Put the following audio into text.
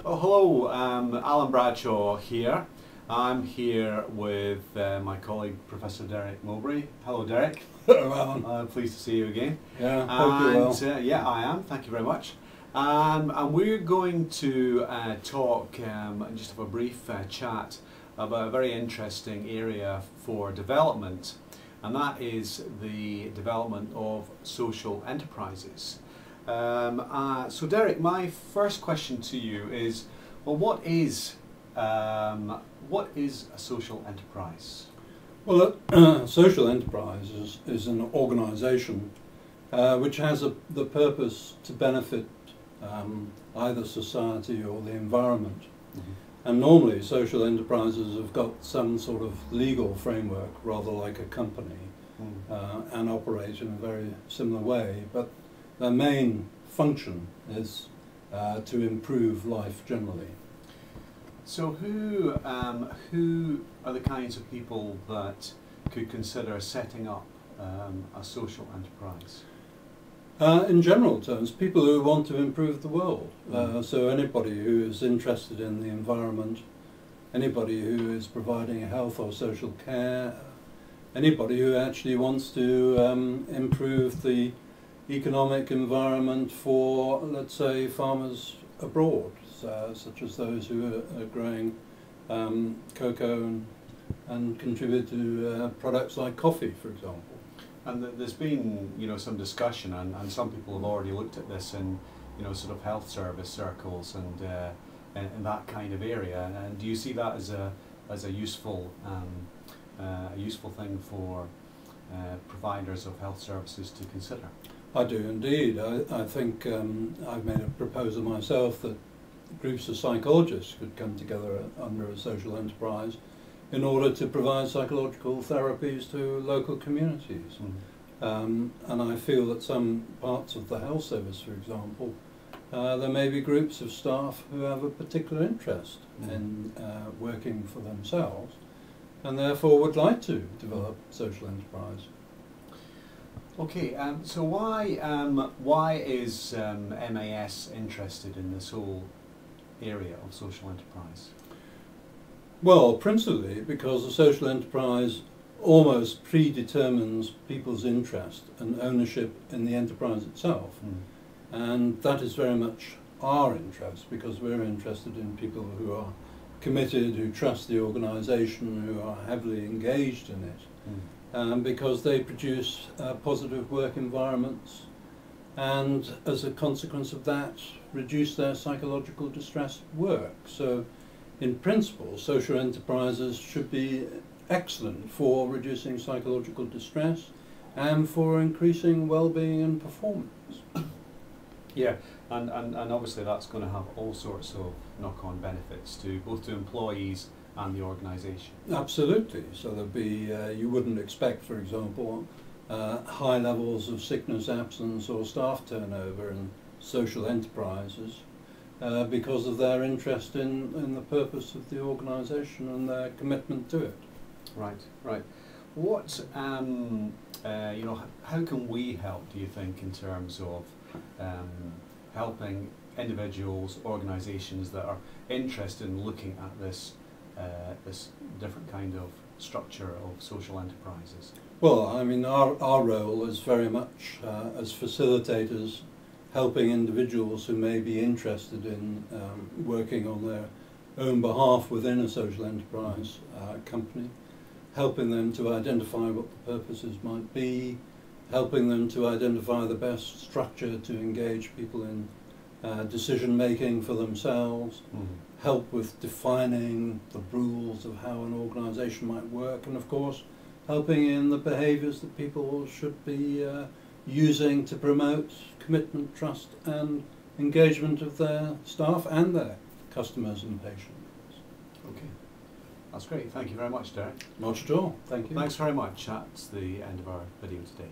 Oh, hello, Alan Bradshaw here. I'm here with my colleague Professor Derek Mowbray. Hello, Derek. Hello, Alan. Pleased to see you again. Yeah, hope you're well. Yeah, I am. Thank you very much. And we're going to talk and just have a brief chat about a very interesting area for development, and that is the development of social enterprises. So Derek, my first question to you is, well, what is a social enterprise? Well, a social enterprise is an organisation which has the purpose to benefit either society or the environment. Mm-hmm. And normally social enterprises have got some sort of legal framework, rather like a company, and operate in a very similar way. But their main function is to improve life generally. So who are the kinds of people that could consider setting up a social enterprise? In general terms, people who want to improve the world. So anybody who is interested in the environment, anybody who is providing health or social care, anybody who actually wants to improve the economic environment for, let's say, farmers abroad, such as those who are growing cocoa and contribute to products like coffee, for example. And there's been, some discussion, and some people have already looked at this in, sort of health service circles and in that kind of area. And do you see that as a useful thing for providers of health services to consider? I do indeed. I think I've made a proposal myself that groups of psychologists could come together under a social enterprise in order to provide psychological therapies to local communities. And I feel that some parts of the health service, for example, there may be groups of staff who have a particular interest in working for themselves and therefore would like to develop social enterprise. Okay, so why is MAS interested in this whole area of social enterprise? Well, principally because a social enterprise almost predetermines people's interest and ownership in the enterprise itself. And that is very much our interest, because we're interested in people who are committed, who trust the organisation, who are heavily engaged in it, because they produce positive work environments and, as a consequence of that, reduce their psychological distress at work. So, in principle, social enterprises should be excellent for reducing psychological distress and for increasing well-being and performance. Yeah, and obviously that's going to have all sorts of knock-on benefits to both to employees and the organisation. Absolutely. So there'd be, you wouldn't expect, for example, high levels of sickness, absence or staff turnover in social enterprises because of their interest in the purpose of the organisation and their commitment to it. Right, right. What, how can we help, do you think, in terms of helping individuals, organisations that are interested in looking at this different kind of structure of social enterprises? Well, I mean, our role is very much as facilitators, helping individuals who may be interested in working on their own behalf within a social enterprise company, helping them to identify what the purposes might be, helping them to identify the best structure to engage people in decision making for themselves, help with defining the rules of how an organisation might work, and of course helping in the behaviours that people should be using to promote commitment, trust and engagement of their staff and their customers and patients. Okay, that's great. Thank you very much, Derek. Not at all. Thank you. Thanks very much. That's the end of our video today.